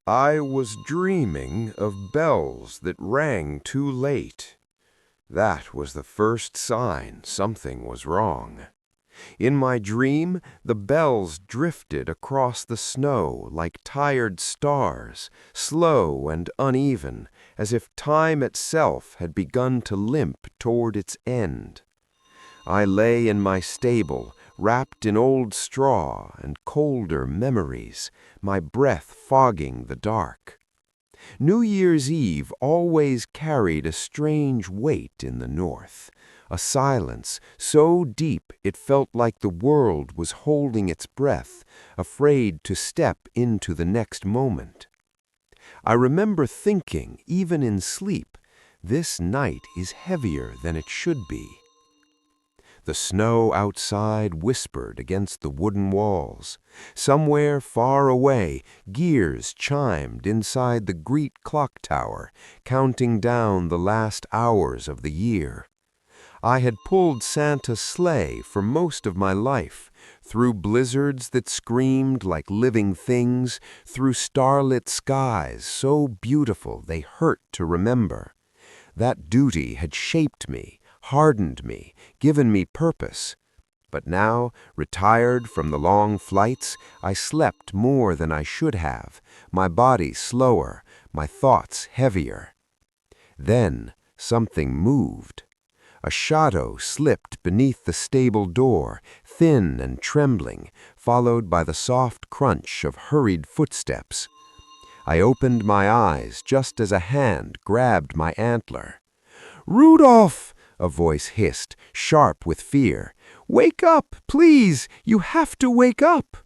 I was dreaming of bells that rang too late. That was the first sign something was wrong. In my dream, the bells drifted across the snow like tired stars, slow and uneven, as if time itself had begun to limp toward its end. I lay in my stable, wrapped in old straw and colder memories, my breath fogging the dark. New Year's Eve always carried a strange weight in the north, a silence so deep it felt like the world was holding its breath, afraid to step into the next moment. I remember thinking, even in sleep, this night is heavier than it should be. The snow outside whispered against the wooden walls. Somewhere far away, gears chimed inside the great clock tower, counting down the last hours of the year. I had pulled Santa's sleigh for most of my life, through blizzards that screamed like living things, through starlit skies so beautiful they hurt to remember. That duty had shaped me, hardened me, given me purpose. But now, retired from the long flights, I slept more than I should have, my body slower, my thoughts heavier. Then something moved. A shadow slipped beneath the stable door, thin and trembling, followed by the soft crunch of hurried footsteps. I opened my eyes just as a hand grabbed my antler. "Rudolph!" a voice hissed, sharp with fear. "Wake up, please! You have to wake up!"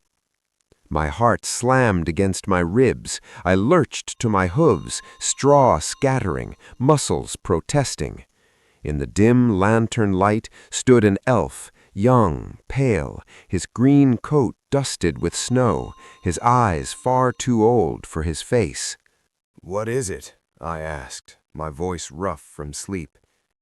My heart slammed against my ribs. I lurched to my hooves, straw scattering, muscles protesting. In the dim lantern light stood an elf, young, pale, his green coat dusted with snow, his eyes far too old for his face. "What is it?" I asked, my voice rough from sleep.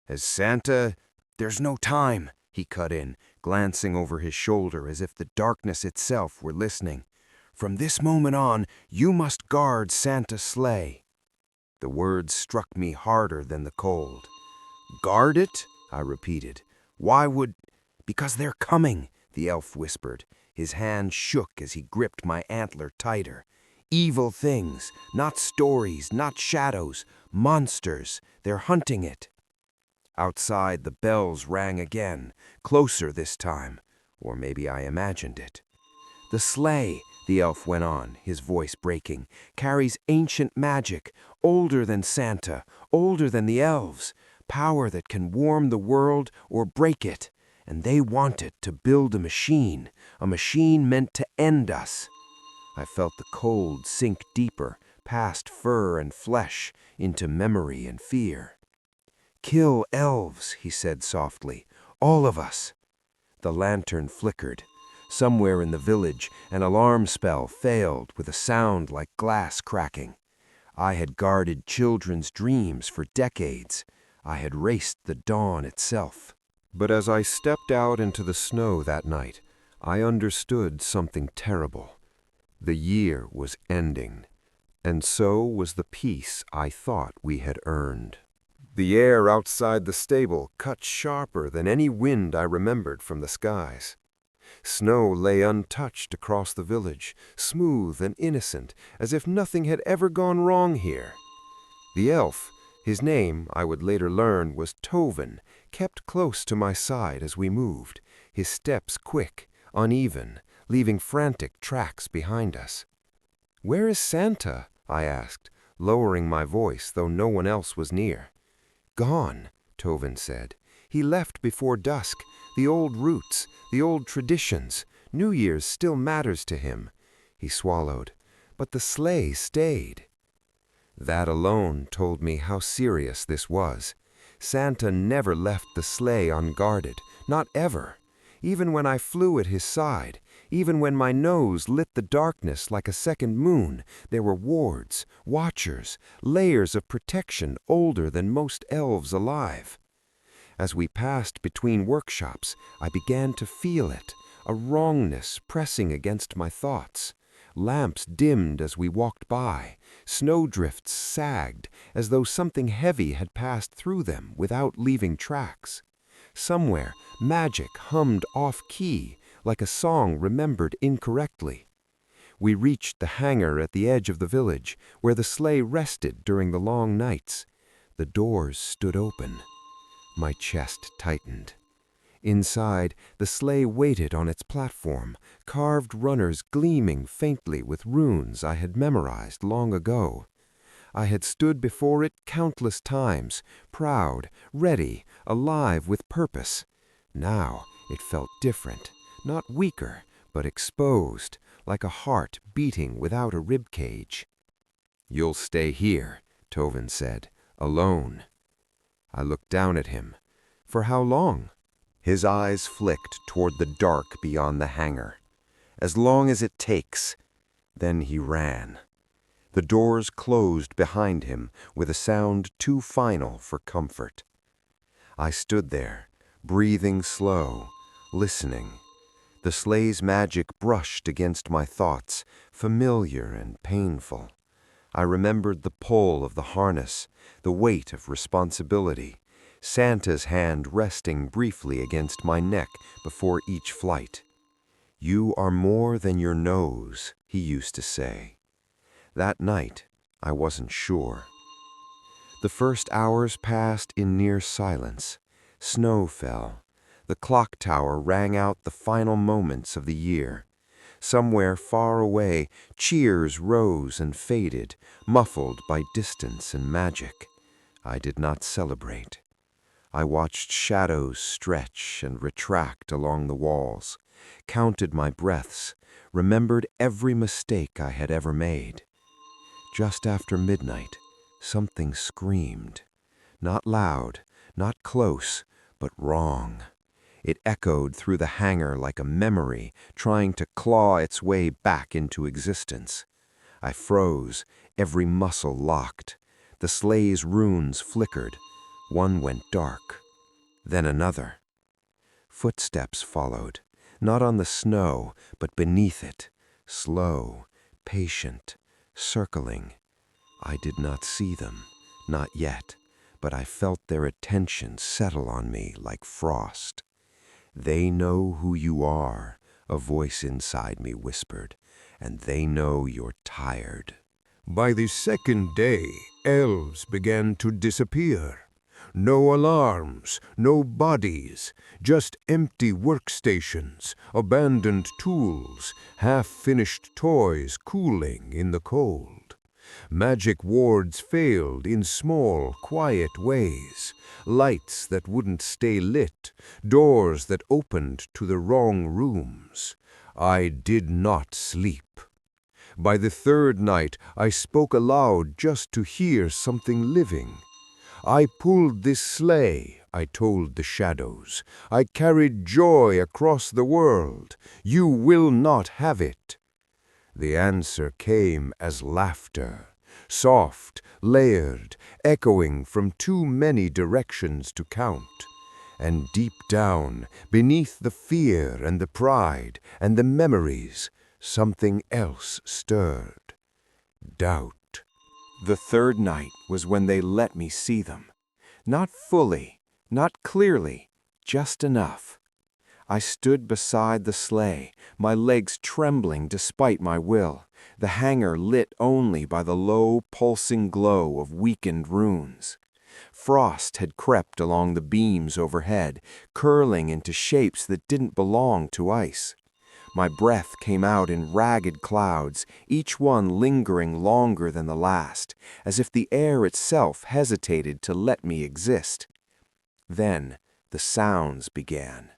"Has Santa—" "There's no time," he cut in, glancing over his shoulder as if the darkness itself were listening. "From this moment on, you must guard Santa's sleigh." The words struck me harder than the cold. "Guard it?" I repeated. "Why would—" "Because they're coming," the elf whispered. His hand shook as he gripped my antler tighter. "Evil things, not stories, not shadows, monsters. They're hunting it." Outside, the bells rang again, closer this time, or maybe I imagined it. "The sleigh," the elf went on, his voice breaking, "carries ancient magic, older than Santa, older than the elves, power that can warm the world or break it, and they want it to build a machine meant to end us." I felt the cold sink deeper, past fur and flesh, into memory and fear. "Kill elves," he said softly, "all of us." The lantern flickered. Somewhere in the village, an alarm spell failed with a sound like glass cracking. I had guarded children's dreams for decades. I had raced the dawn itself. But as I stepped out into the snow that night, I understood something terrible. The year was ending, and so was the peace I thought we had earned. The air outside the stable cut sharper than any wind I remembered from the skies. Snow lay untouched across the village, smooth and innocent, as if nothing had ever gone wrong here. The elf, his name, I would later learn, was Tovin, kept close to my side as we moved, his steps quick, uneven, leaving frantic tracks behind us. "Where is Santa?" I asked, lowering my voice, though no one else was near. "Gone," Tovin said. "He left before dusk. The old roots, the old traditions. New Year's still matters to him." He swallowed. "But the sleigh stayed." That alone told me how serious this was. Santa never left the sleigh unguarded, not ever. Even when I flew at his side, even when my nose lit the darkness like a second moon, there were wards, watchers, layers of protection older than most elves alive. As we passed between workshops, I began to feel it, a wrongness pressing against my thoughts. Lamps dimmed as we walked by. Snowdrifts sagged as though something heavy had passed through them without leaving tracks. Somewhere, magic hummed off-key, like a song remembered incorrectly. We reached the hangar at the edge of the village, where the sleigh rested during the long nights. The doors stood open. My chest tightened. Inside, the sleigh waited on its platform, carved runners gleaming faintly with runes I had memorized long ago. I had stood before it countless times, proud, ready, alive with purpose. Now it felt different, not weaker, but exposed, like a heart beating without a rib cage. "You'll stay here," Tovin said, "alone." I looked down at him. "For how long?" His eyes flicked toward the dark beyond the hangar. "As long as it takes." Then he ran. The doors closed behind him with a sound too final for comfort. I stood there, breathing slow, listening. The sleigh's magic brushed against my thoughts, familiar and painful. I remembered the pull of the harness, the weight of responsibility, Santa's hand resting briefly against my neck before each flight. "You are more than your nose," he used to say. That night, I wasn't sure. The first hours passed in near silence. Snow fell. The clock tower rang out the final moments of the year. Somewhere far away, cheers rose and faded, muffled by distance and magic. I did not celebrate. I watched shadows stretch and retract along the walls, counted my breaths, remembered every mistake I had ever made. Just after midnight, something screamed. Not loud, not close, but wrong. It echoed through the hangar like a memory trying to claw its way back into existence. I froze, every muscle locked. The sleigh's runes flickered. One went dark, then another. Footsteps followed, not on the snow, but beneath it, slow, patient, circling. I did not see them, not yet, but I felt their attention settle on me like frost. "They know who you are," a voice inside me whispered, "and they know you're tired." By the second day, elves began to disappear. No alarms, no bodies, just empty workstations, abandoned tools, half-finished toys cooling in the cold. Magic wards failed in small, quiet ways. Lights that wouldn't stay lit, doors that opened to the wrong rooms. I did not sleep. By the third night, I spoke aloud just to hear something living. "I pulled this sleigh," I told the shadows. "I carried joy across the world. You will not have it." The answer came as laughter, soft, layered, echoing from too many directions to count. And deep down, beneath the fear and the pride and the memories, something else stirred. Doubt. The third night was when they let me see them. Not fully, not clearly, just enough. I stood beside the sleigh, my legs trembling despite my will, the hangar lit only by the low, pulsing glow of weakened runes. Frost had crept along the beams overhead, curling into shapes that didn't belong to ice. My breath came out in ragged clouds, each one lingering longer than the last, as if the air itself hesitated to let me exist. Then the sounds began.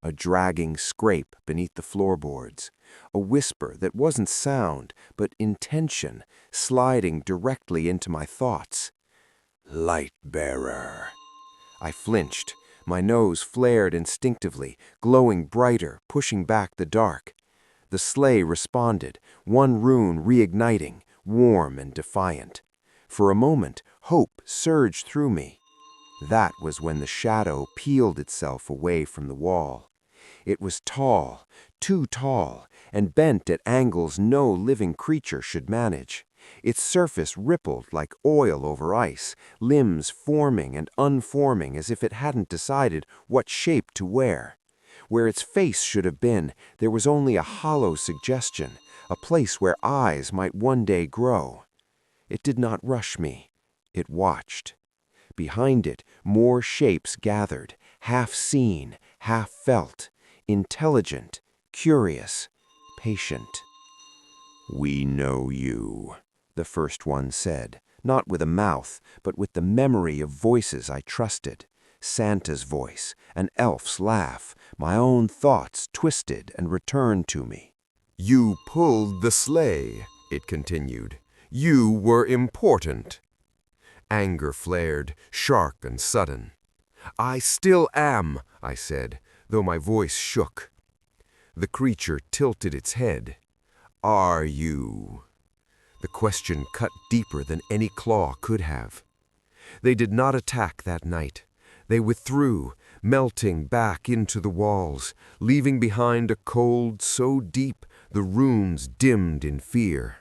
A dragging scrape beneath the floorboards, a whisper that wasn't sound, but intention, sliding directly into my thoughts. "Light-bearer." I flinched. My nose flared instinctively, glowing brighter, pushing back the dark. The sleigh responded, one rune reigniting, warm and defiant. For a moment, hope surged through me. That was when the shadow peeled itself away from the wall. It was tall, too tall, and bent at angles no living creature should manage. Its surface rippled like oil over ice, limbs forming and unforming as if it hadn't decided what shape to wear. Where its face should have been, there was only a hollow suggestion, a place where eyes might one day grow. It did not rush me. It watched. Behind it, more shapes gathered, half seen, half felt, intelligent, curious, patient. "We know you," the first one said, not with a mouth, but with the memory of voices I trusted. Santa's voice, an elf's laugh, my own thoughts twisted and returned to me. "You pulled the sleigh," it continued. "You were important." Anger flared, sharp and sudden. "I still am," I said, though my voice shook. The creature tilted its head. "Are you?" The question cut deeper than any claw could have. They did not attack that night. They withdrew, melting back into the walls, leaving behind a cold so deep the runes dimmed in fear.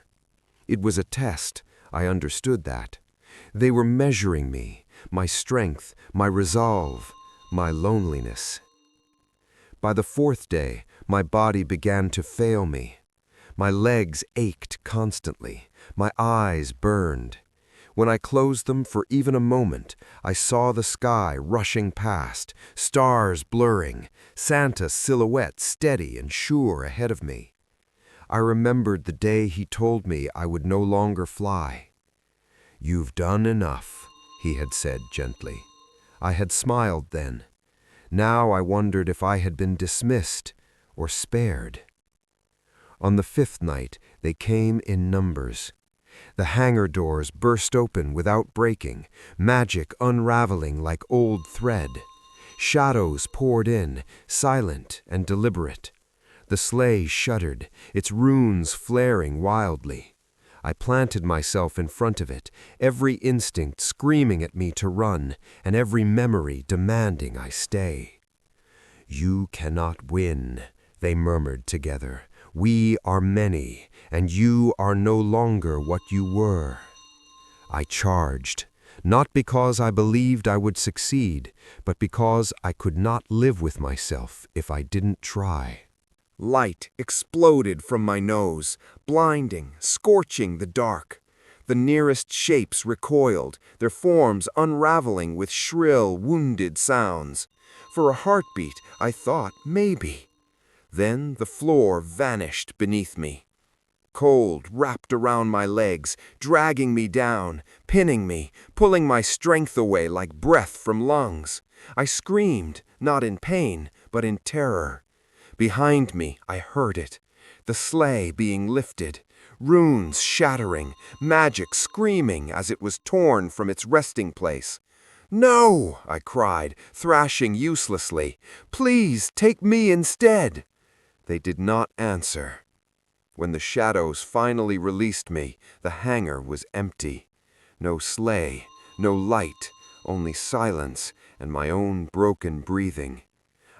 It was a test, I understood that. They were measuring me, my strength, my resolve, my loneliness. By the fourth day, my body began to fail me. My legs ached constantly, my eyes burned. When I closed them for even a moment, I saw the sky rushing past, stars blurring, Santa's silhouette steady and sure ahead of me. I remembered the day he told me I would no longer fly. "You've done enough," he had said gently. I had smiled then. Now I wondered if I had been dismissed or spared. On the fifth night, they came in numbers. The hangar doors burst open without breaking, magic unraveling like old thread. Shadows poured in, silent and deliberate. The sleigh shuddered, its runes flaring wildly. I planted myself in front of it, every instinct screaming at me to run, and every memory demanding I stay. "You cannot win," they murmured together. "We are many, and you are no longer what you were." I charged, not because I believed I would succeed, but because I could not live with myself if I didn't try. Light exploded from my nose, blinding, scorching the dark. The nearest shapes recoiled, their forms unraveling with shrill, wounded sounds. For a heartbeat, I thought maybe. Then the floor vanished beneath me. Cold wrapped around my legs, dragging me down, pinning me, pulling my strength away like breath from lungs. I screamed, not in pain, but in terror. Behind me, I heard it, the sleigh being lifted, runes shattering, magic screaming as it was torn from its resting place. "No!" I cried, thrashing uselessly. "Please take me instead!" They did not answer. When the shadows finally released me, the hangar was empty. No sleigh, no light, only silence and my own broken breathing.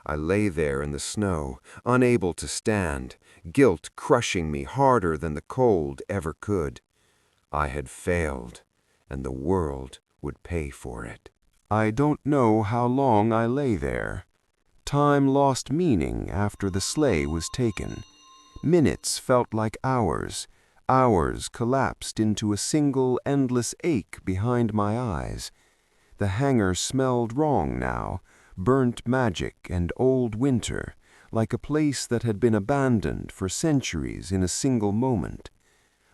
I lay there in the snow, unable to stand, guilt crushing me harder than the cold ever could. I had failed, and the world would pay for it. I don't know how long I lay there. Time lost meaning after the sleigh was taken. Minutes felt like hours. Hours collapsed into a single endless ache behind my eyes. The hangar smelled wrong now, burnt magic and old winter, like a place that had been abandoned for centuries in a single moment.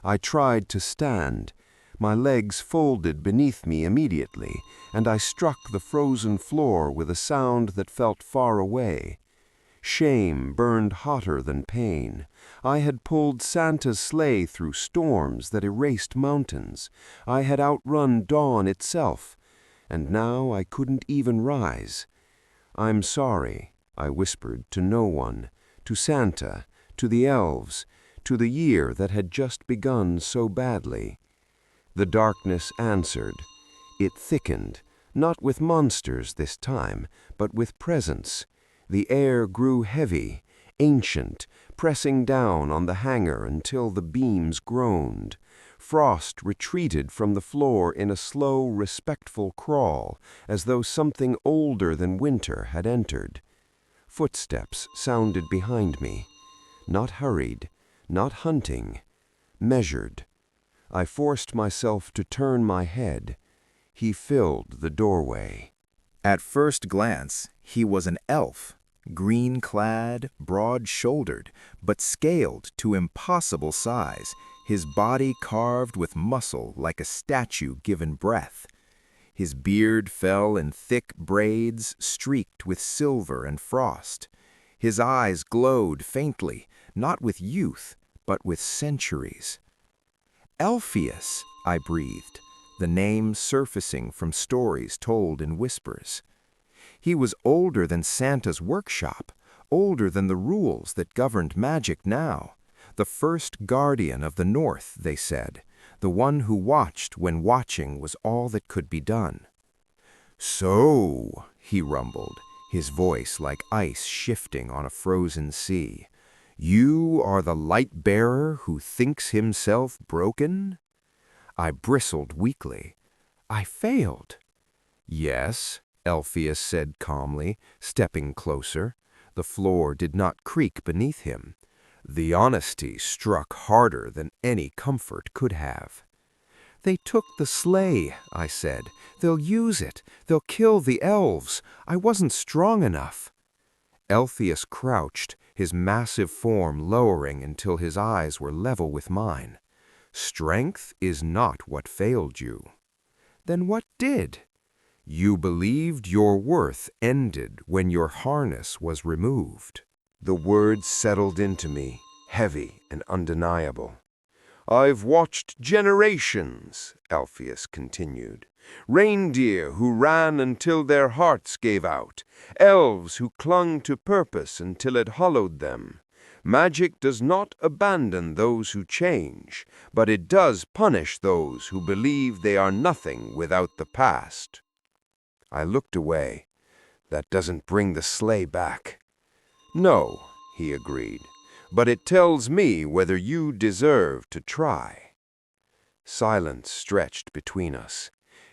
I tried to stand. My legs folded beneath me immediately, and I struck the frozen floor with a sound that felt far away. Shame burned hotter than pain. I had pulled Santa's sleigh through storms that erased mountains. I had outrun dawn itself, and now I couldn't even rise. "I'm sorry," I whispered to no one, to Santa, to the elves, to the year that had just begun so badly. The darkness answered. It thickened, not with monsters this time, but with presence. The air grew heavy, ancient, pressing down on the hanger until the beams groaned. Frost retreated from the floor in a slow, respectful crawl, as though something older than winter had entered. Footsteps sounded behind me, not hurried, not hunting, measured. I forced myself to turn my head. He filled the doorway. At first glance, he was an elf, green-clad, broad-shouldered, but scaled to impossible size, his body carved with muscle like a statue given breath. His beard fell in thick braids streaked with silver and frost. His eyes glowed faintly, not with youth, but with centuries. "Elphius," I breathed, the name surfacing from stories told in whispers. He was older than Santa's workshop, older than the rules that governed magic now. The first guardian of the North, they said, the one who watched when watching was all that could be done. "So," he rumbled, his voice like ice shifting on a frozen sea, "you are the light-bearer who thinks himself broken?" I bristled weakly. "I failed." "Yes," Elphius said calmly, stepping closer. The floor did not creak beneath him. The honesty struck harder than any comfort could have. "They took the sleigh," I said. "They'll use it. They'll kill the elves. I wasn't strong enough." Elphius crouched, his massive form lowering until his eyes were level with mine. "Strength is not what failed you." "Then what did?" "You believed your worth ended when your harness was removed." The words settled into me, heavy and undeniable. "I've watched generations," Elphius continued. "Reindeer who ran until their hearts gave out. Elves who clung to purpose until it hollowed them. Magic does not abandon those who change, but it does punish those who believe they are nothing without the past." I looked away. "That doesn't bring the sleigh back." "No," he agreed, "but it tells me whether you deserve to try." Silence stretched between us.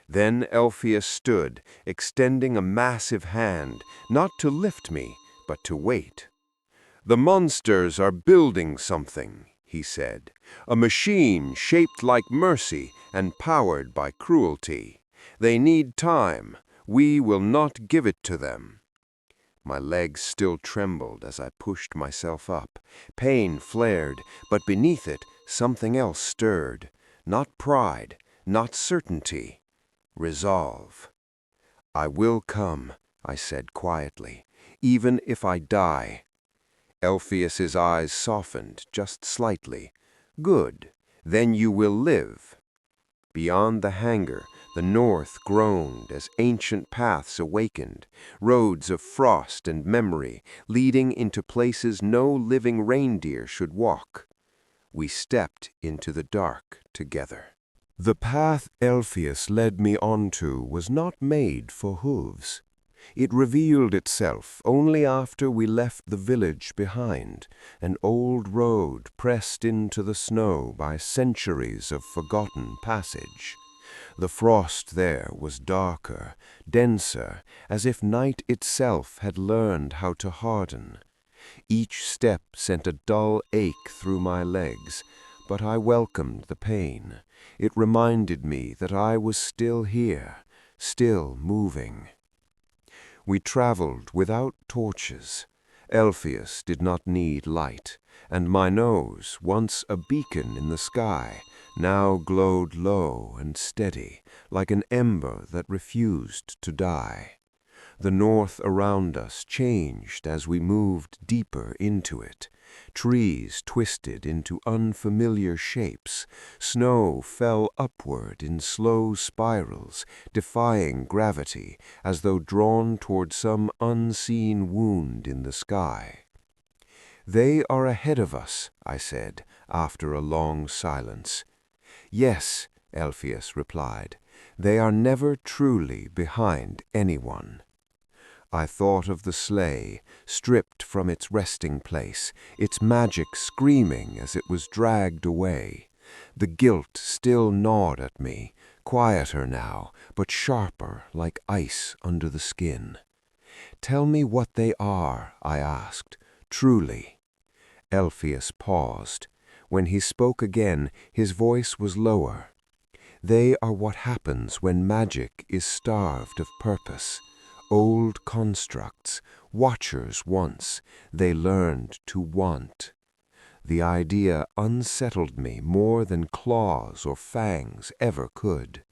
Then Elphius stood, extending a massive hand, not to lift me, but to wait. "The monsters are building something," he said, "a machine shaped like mercy and powered by cruelty. They need time. We will not give it to them." My legs still trembled as I pushed myself up. Pain flared, but beneath it something else stirred. Not pride, not certainty. Resolve. "I will come," I said quietly, "even if I die." Elphius's eyes softened just slightly. "Good. Then you will live." Beyond the hangar, the north groaned as ancient paths awakened, roads of frost and memory, leading into places no living reindeer should walk. We stepped into the dark together. The path Elphius led me onto was not made for hooves. It revealed itself only after we left the village behind, an old road pressed into the snow by centuries of forgotten passage. The frost there was darker, denser, as if night itself had learned how to harden. Each step sent a dull ache through my legs, but I welcomed the pain. It reminded me that I was still here, still moving. We traveled without torches. Elphius did not need light, and my nose, once a beacon in the sky, now glowed low and steady, like an ember that refused to die. The north around us changed as we moved deeper into it. Trees twisted into unfamiliar shapes. Snow fell upward in slow spirals, defying gravity, as though drawn toward some unseen wound in the sky. "They are ahead of us," I said, after a long silence. "Yes," Elphius replied, "they are never truly behind anyone." I thought of the sleigh, stripped from its resting place, its magic screaming as it was dragged away. The guilt still gnawed at me, quieter now, but sharper like ice under the skin. "Tell me what they are," I asked, "truly." Elphius paused. When he spoke again, his voice was lower. "They are what happens when magic is starved of purpose. Old constructs, watchers once, they learned to want." The idea unsettled me more than claws or fangs ever could.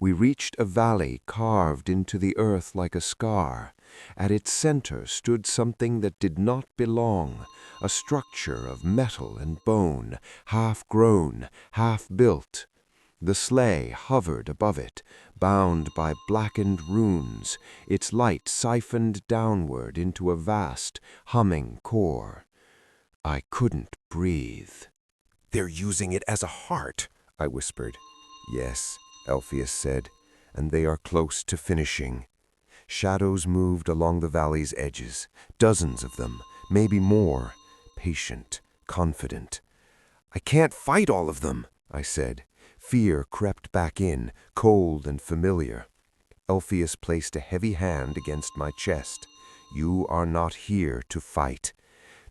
We reached a valley carved into the earth like a scar. At its center stood something that did not belong, a structure of metal and bone, half grown, half built. The sleigh hovered above it, bound by blackened runes, its light siphoned downward into a vast, humming core. I couldn't breathe. "They're using it as a heart," I whispered. "Yes," Elphius said, "and they are close to finishing." Shadows moved along the valley's edges, dozens of them, maybe more, patient, confident. "I can't fight all of them," I said. Fear crept back in, cold and familiar. Elphius placed a heavy hand against my chest. "You are not here to fight."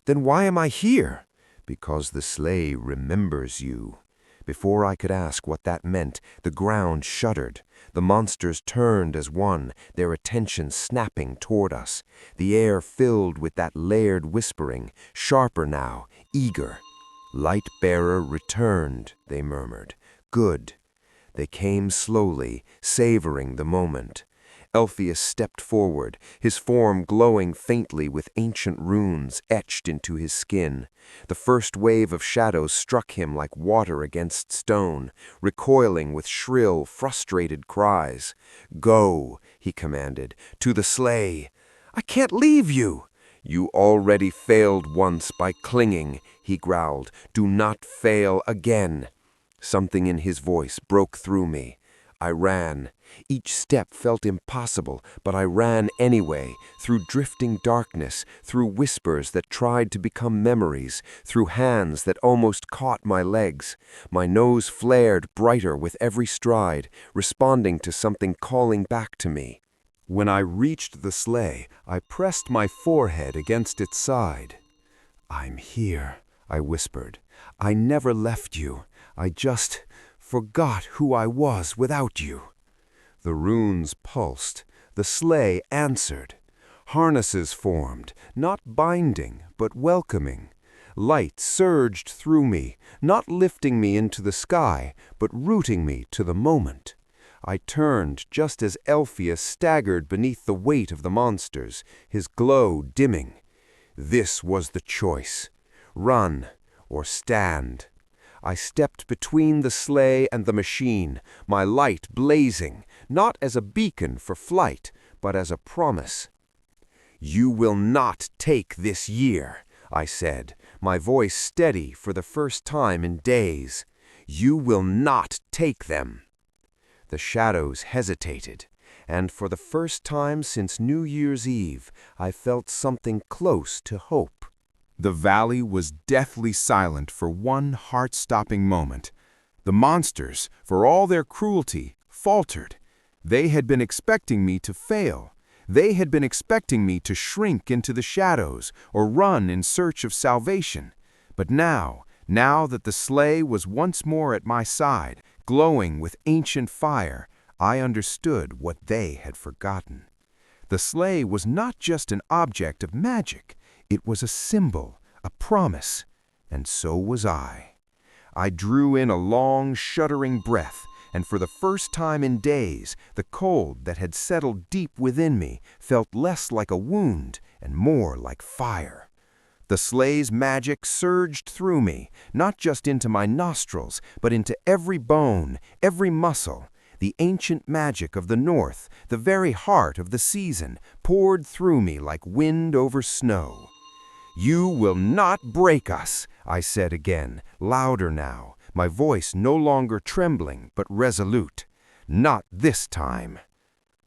"Then why am I here?" "Because the sleigh remembers you." Before I could ask what that meant, the ground shuddered. The monsters turned as one, their attention snapping toward us. The air filled with that layered whispering, sharper now, eager. "Light-bearer returned," they murmured. "Good." They came slowly, savoring the moment. Elphius stepped forward, his form glowing faintly with ancient runes etched into his skin. The first wave of shadows struck him like water against stone, recoiling with shrill, frustrated cries. "Go," he commanded, "to the sleigh." "I can't leave you." "You already failed once by clinging," he growled. "Do not fail again." Something in his voice broke through me. I ran. Each step felt impossible, but I ran anyway, through drifting darkness, through whispers that tried to become memories, through hands that almost caught my legs. My nose flared brighter with every stride, responding to something calling back to me. When I reached the sleigh, I pressed my forehead against its side. "I'm here," I whispered. "I never left you. I just forgot who I was without you." The runes pulsed. The sleigh answered. Harnesses formed, not binding, but welcoming. Light surged through me, not lifting me into the sky, but rooting me to the moment. I turned just as Elphius staggered beneath the weight of the monsters, his glow dimming. This was the choice: run or stand. I stepped between the sleigh and the machine, my light blazing, not as a beacon for flight, but as a promise. "You will not take this year," I said, my voice steady for the first time in days. "You will not take them." The shadows hesitated, and for the first time since New Year's Eve, I felt something close to hope. The valley was deathly silent for one heart-stopping moment. The monsters, for all their cruelty, faltered. They had been expecting me to fail. They had been expecting me to shrink into the shadows or run in search of salvation. But now that the sleigh was once more at my side, glowing with ancient fire, I understood what they had forgotten. The sleigh was not just an object of magic. It was a symbol, a promise, and so was I. I drew in a long, shuddering breath, and for the first time in days, the cold that had settled deep within me felt less like a wound and more like fire. The sleigh's magic surged through me, not just into my nostrils, but into every bone, every muscle. The ancient magic of the north, the very heart of the season, poured through me like wind over snow. "You will not break us," I said again, louder now, my voice no longer trembling but resolute. "Not this time."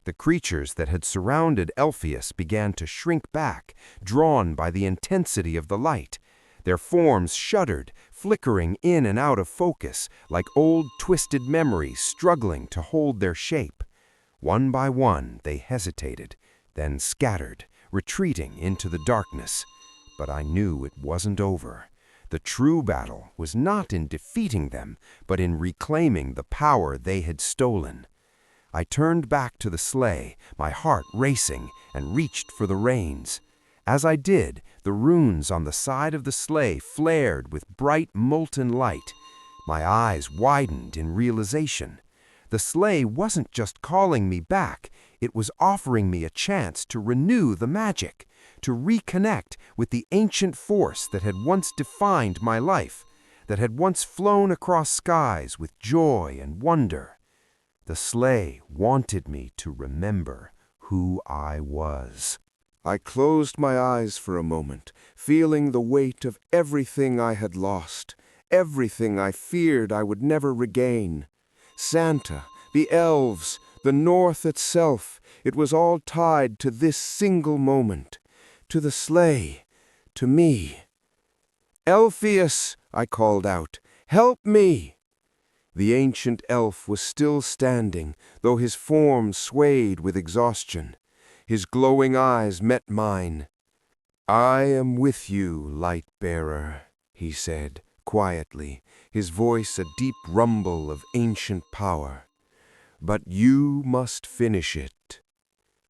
The creatures that had surrounded Elphius began to shrink back, drawn by the intensity of the light. Their forms shuddered, flickering in and out of focus, like old twisted memories struggling to hold their shape. One by one, they hesitated, then scattered, retreating into the darkness. But I knew it wasn't over. The true battle was not in defeating them, but in reclaiming the power they had stolen. I turned back to the sleigh, my heart racing, and reached for the reins. As I did, the runes on the side of the sleigh flared with bright, molten light. My eyes widened in realization. The sleigh wasn't just calling me back, it was offering me a chance to renew the magic, to reconnect with the ancient force that had once defined my life, that had once flown across skies with joy and wonder. The sleigh wanted me to remember who I was. I closed my eyes for a moment, feeling the weight of everything I had lost, everything I feared I would never regain. Santa, the elves, the North itself, it was all tied to this single moment, to the sleigh, to me. "Elphius," I called out, "help me!" The ancient elf was still standing, though his form swayed with exhaustion. His glowing eyes met mine. "I am with you, light-bearer," he said, quietly, his voice a deep rumble of ancient power. "But you must finish it."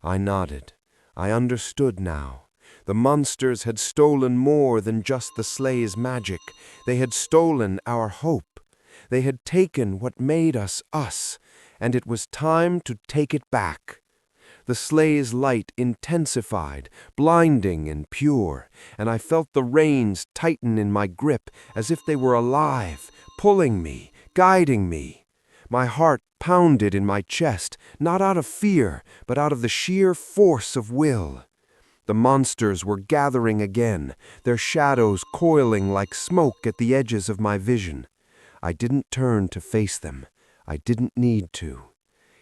I nodded. I understood now. The monsters had stolen more than just the sleigh's magic. They had stolen our hope. They had taken what made us us, and it was time to take it back. The sleigh's light intensified, blinding and pure, and I felt the reins tighten in my grip as if they were alive, pulling me, guiding me. My heart pounded in my chest, not out of fear, but out of the sheer force of will. The monsters were gathering again, their shadows coiling like smoke at the edges of my vision. I didn't turn to face them. I didn't need to.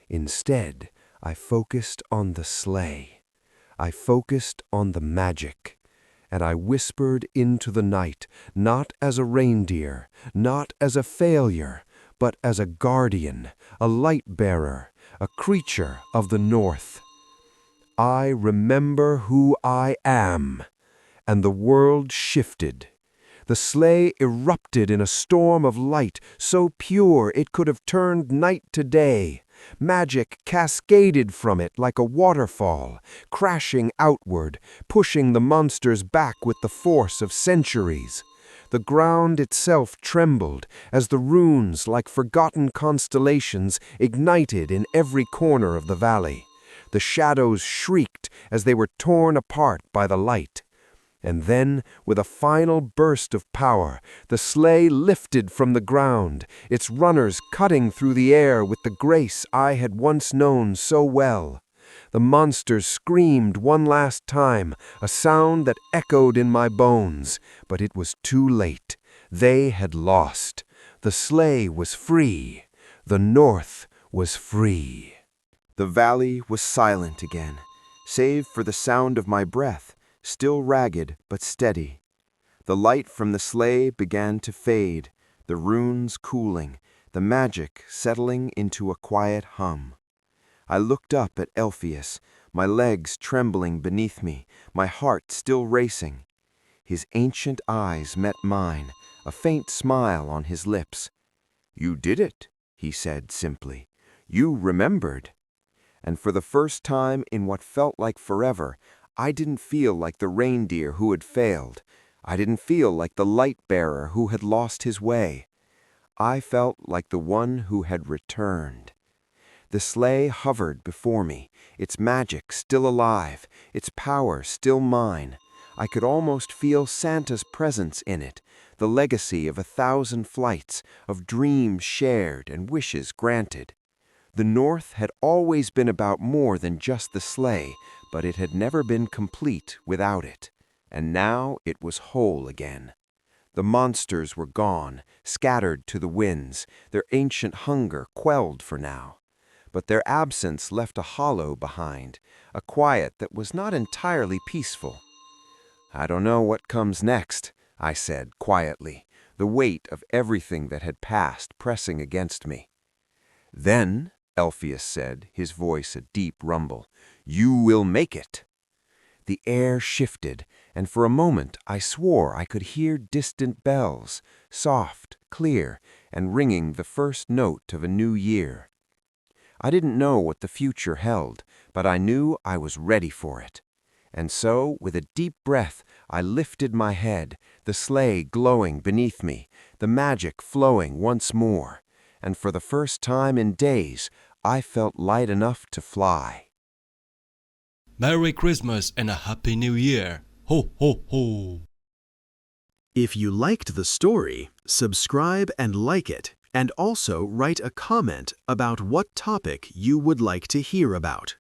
Instead, I focused on the sleigh. I focused on the magic. And I whispered into the night, not as a reindeer, not as a failure, but as a guardian, a light-bearer, a creature of the North. I remember who I am. And the world shifted. The sleigh erupted in a storm of light so pure it could have turned night to day. Magic cascaded from it like a waterfall, crashing outward, pushing the monsters back with the force of centuries. The ground itself trembled as the runes, like forgotten constellations, ignited in every corner of the valley. The shadows shrieked as they were torn apart by the light. And then, with a final burst of power, the sleigh lifted from the ground, its runners cutting through the air with the grace I had once known so well. The monsters screamed one last time, a sound that echoed in my bones, but it was too late. They had lost. The sleigh was free. The North was free. The valley was silent again, save for the sound of my breath, still ragged but steady. The light from the sleigh began to fade, the runes cooling, the magic settling into a quiet hum. I looked up at Elphius, my legs trembling beneath me, my heart still racing. His ancient eyes met mine, a faint smile on his lips. "You did it," he said simply. "You remembered." And for the first time in what felt like forever, I didn't feel like the reindeer who had failed. I didn't feel like the light-bearer who had lost his way. I felt like the one who had returned. The sleigh hovered before me, its magic still alive, its power still mine. I could almost feel Santa's presence in it, the legacy of 1,000 flights, of dreams shared and wishes granted. The North had always been about more than just the sleigh, but it had never been complete without it. And now it was whole again. The monsters were gone, scattered to the winds, their ancient hunger quelled for now. but their absence left a hollow behind, a quiet that was not entirely peaceful. "I don't know what comes next," I said quietly, the weight of everything that had passed pressing against me. "Then," Elphius said, his voice a deep rumble, "you will make it." The air shifted, and for a moment I swore I could hear distant bells, soft, clear, and ringing the first note of a new year. I didn't know what the future held, but I knew I was ready for it. And so, with a deep breath, I lifted my head, the sleigh glowing beneath me, the magic flowing once more, and for the first time in days, I felt light enough to fly. Merry Christmas and a Happy New Year! Ho, ho, ho! If you liked the story, subscribe and like it, and also write a comment about what topic you would like to hear about.